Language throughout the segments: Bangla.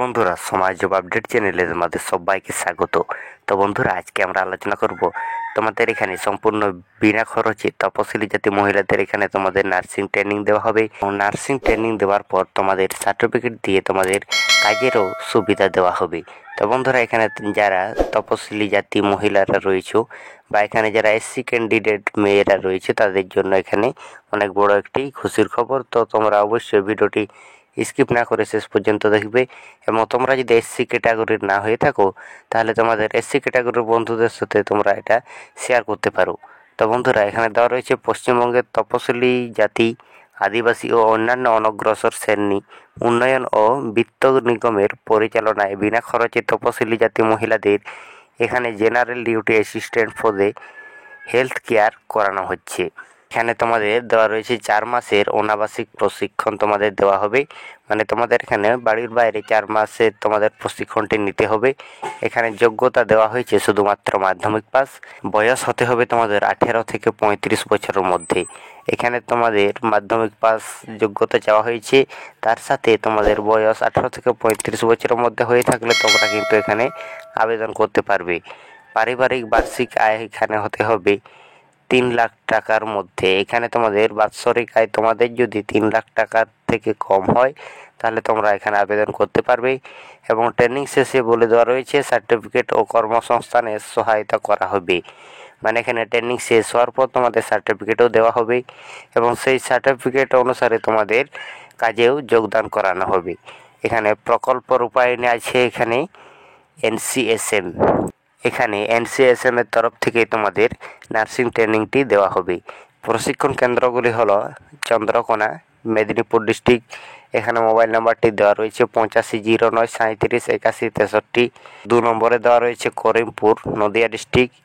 বন্ধুরা, সমাজ জব আপডেট চ্যানেলে তোমাদের সবাইকে স্বাগত। তো বন্ধুরা, আজকে আমরা আলোচনা করব তোমাদের এখানে সম্পূর্ণ বিনা খরচে তপশিলি জাতি মহিলাদের এখানে তোমাদের নার্সিং ট্রেনিং দেওয়া হবে এবং নার্সিং ট্রেনিং দেওয়ার পর তোমাদের সার্টিফিকেট দিয়ে তোমাদের কাজেরও সুবিধা দেওয়া হবে। তো বন্ধুরা, এখানে যারা তপশিলি জাতি মহিলারা রয়েছে বা এখানে যারা এসসি ক্যান্ডিডেট মেয়েরা রয়েছে তাদের জন্য এখানে অনেক বড় একটি খুশির খবর। তো তোমরা অবশ্যই ভিডিওটি স্কিপ না করে শেষ পর্যন্ত দেখবে এবং তোমরা যদি এসসি ক্যাটাগরির না হয়ে থাকো তাহলে তোমাদের এসসি ক্যাটাগরির বন্ধুদের সাথে তোমরা এটা শেয়ার করতে পারো। তো বন্ধুরা, এখানে দেওয়া রয়েছে পশ্চিমবঙ্গের তপশিলি জাতি, আদিবাসী ও অন্যান্য অনগ্রসর শ্রেণী উন্নয়ন ও বিত্ত নিগমের পরিচালনায় বিনা খরচে তপশিলি জাতি মহিলাদের এখানে জেনারেল ডিউটি অ্যাসিস্ট্যান্ট পদে হেলথ কেয়ার করানো হচ্ছে। এখানে তোমাদের দেওয়া রয়েছে 4 মাসের অনাবাসিক প্রশিক্ষণ তোমাদের দেওয়া হবে, মানে তোমাদের এখানে বাড়ির বাইরে 4 মাসের তোমাদের প্রশিক্ষণটি নিতে হবে। এখানে যোগ্যতা দেওয়া হয়েছে শুধুমাত্র মাধ্যমিক পাস, বয়স হতে হবে তোমাদের 18 থেকে 35 বছরের মধ্যে। এখানে তোমাদের মাধ্যমিক পাস যোগ্যতা চাওয়া হয়েছে, তার সাথে তোমাদের বয়স 18 থেকে 35 বছরের মধ্যে হয়ে থাকলে তোমরা কিন্তু এখানে আবেদন করতে পারবে। পারিবারিক বার্ষিক আয় এখানে হতে হবে 3 লাখ টাকার মধ্যে। এখানে তোমাদের বাৎসরিক আয় তোমাদের যদি 3 লাখ টাকার থেকে কম হয় তাহলে তোমরা এখানে আবেদন করতে পারবে এবং ট্রেনিং শেষে বলে দেওয়া রয়েছে সার্টিফিকেট ও কর্মসংস্থানের সহায়তা করা হবে। মানে এখানে ট্রেনিং শেষ হওয়ার পর তোমাদের সার্টিফিকেটও দেওয়া হবে এবং সেই সার্টিফিকেট অনুসারে তোমাদের কাজেও যোগদান করানো হবে। এখানে প্রকল্প রূপায়ণে আছে এখানে এনসিএসএম। এখানে এনসিএসএম এর তরফ থেকে তোমাদের নার্সিং ট্রেনিংটি দেওয়া হবে। প্রশিক্ষণ কেন্দ্রগুলি হলো চন্দ্রকোনা, মেদিনীপুর ডিস্ট্রিক্ট। এখানে মোবাইল নাম্বারটি দেওয়া রয়েছে 8509378163। 2 নম্বরে দেওয়া রয়েছে করিমপুর, নদিয়া ডিস্ট্রিক্ট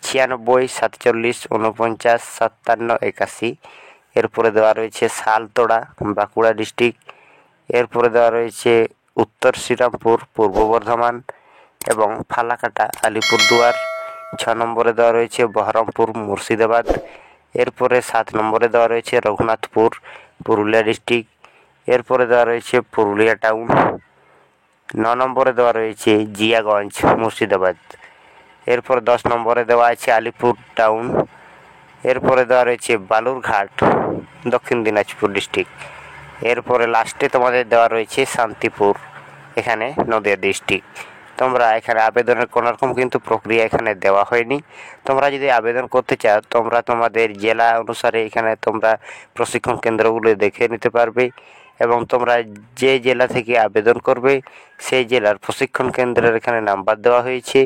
9647495781। এরপরে দেওয়া রয়েছে শালতোড়া, বাঁকুড়া ডিস্ট্রিক্ট। এরপরে দেওয়া রয়েছে উত্তর শ্রীরামপুর, পূর্ব বর্ধমান এবং ফালাকাটা, আলিপুরদুয়ার। 6 নম্বরে দেওয়া রয়েছে বহরমপুর, মুর্শিদাবাদ। এরপরে 7 নম্বরে দেওয়া রয়েছে রঘুনাথপুর, পুরুলিয়া ডিস্ট্রিক্ট। এরপরে দেওয়া রয়েছে পুরুলিয়া টাউন। 9 নম্বরে দেওয়া রয়েছে জিয়াগঞ্জ, মুর্শিদাবাদ। এরপর 10 নম্বরে দেওয়া আছে আলিপুর টাউন। এরপরে দেওয়া রয়েছে বালুরঘাট, দক্ষিণ দিনাজপুর ডিস্ট্রিক্ট। এরপরে লাস্টে তোমাদের দেওয়া রয়েছে শান্তিপুর, এখানে নদিয়া ডিস্ট্রিক্ট। তোমরা এখানে আবেদনের কোনোরকম কিন্তু প্রক্রিয়া এখানে দেওয়া হয়নি। তোমরা যদি আবেদন করতে চাও তোমরা তোমাদের জেলা অনুসারে এখানে তোমরা প্রশিক্ষণ কেন্দ্রগুলো দেখে নিতে পারবে এবং তোমরা যে জেলা থেকে আবেদন করবে সেই জেলার প্রশিক্ষণ কেন্দ্রের এখানে নাম্বার দেওয়া হয়েছে,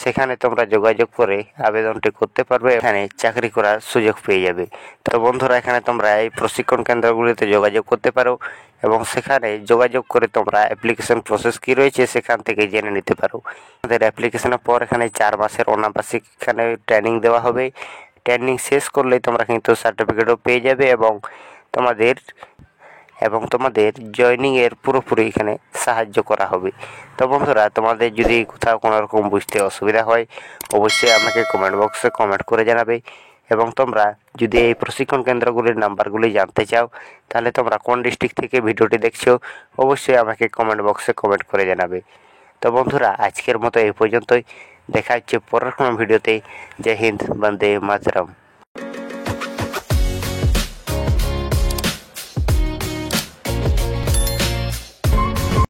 সেখানে তোমরা যোগাযোগ করে আবেদনটি করতে পারবে, এখানে চাকরি করার সুযোগ পেয়ে যাবে। তো বন্ধুরা, এখানে তোমরা এই প্রশিক্ষণ কেন্দ্রগুলিতে যোগাযোগ করতে পারো এবং সেখানে যোগাযোগ করে তোমরা অ্যাপ্লিকেশন প্রসেস কী রয়েছে সেখান থেকে জেনে নিতে পারো। আমাদের অ্যাপ্লিকেশনের পর এখানে 4 মাসের অনাবাসিক এখানে ট্রেনিং দেওয়া হবে। ট্রেনিং শেষ করলেই তোমরা কিন্তু সার্টিফিকেটও পেয়ে যাবে এবং তোমাদের জয়েনিংয়ের পুরোপুরি এখানে সাহায্য করা হবে। তো বন্ধুরা, তোমাদের যদি কোথাও কোনো রকম বুঝতে অসুবিধা হয় অবশ্যই আমাকে কমেন্ট বক্সে কমেন্ট করে জানাবে এবং তোমরা যদি এই প্রশিক্ষণ কেন্দ্রগুলির নাম্বারগুলি জানতে চাও তাহলে তোমরা কোন ডিস্ট্রিক্ট থেকে ভিডিওটি দেখছো অবশ্যই আমাকে কমেন্ট বক্সে কমেন্ট করে জানাবে। তো বন্ধুরা, আজকের মতো এই পর্যন্তই। দেখা হচ্ছে পরের কোনো ভিডিওতে। জয় হিন্দ, বন্দে মাতরম।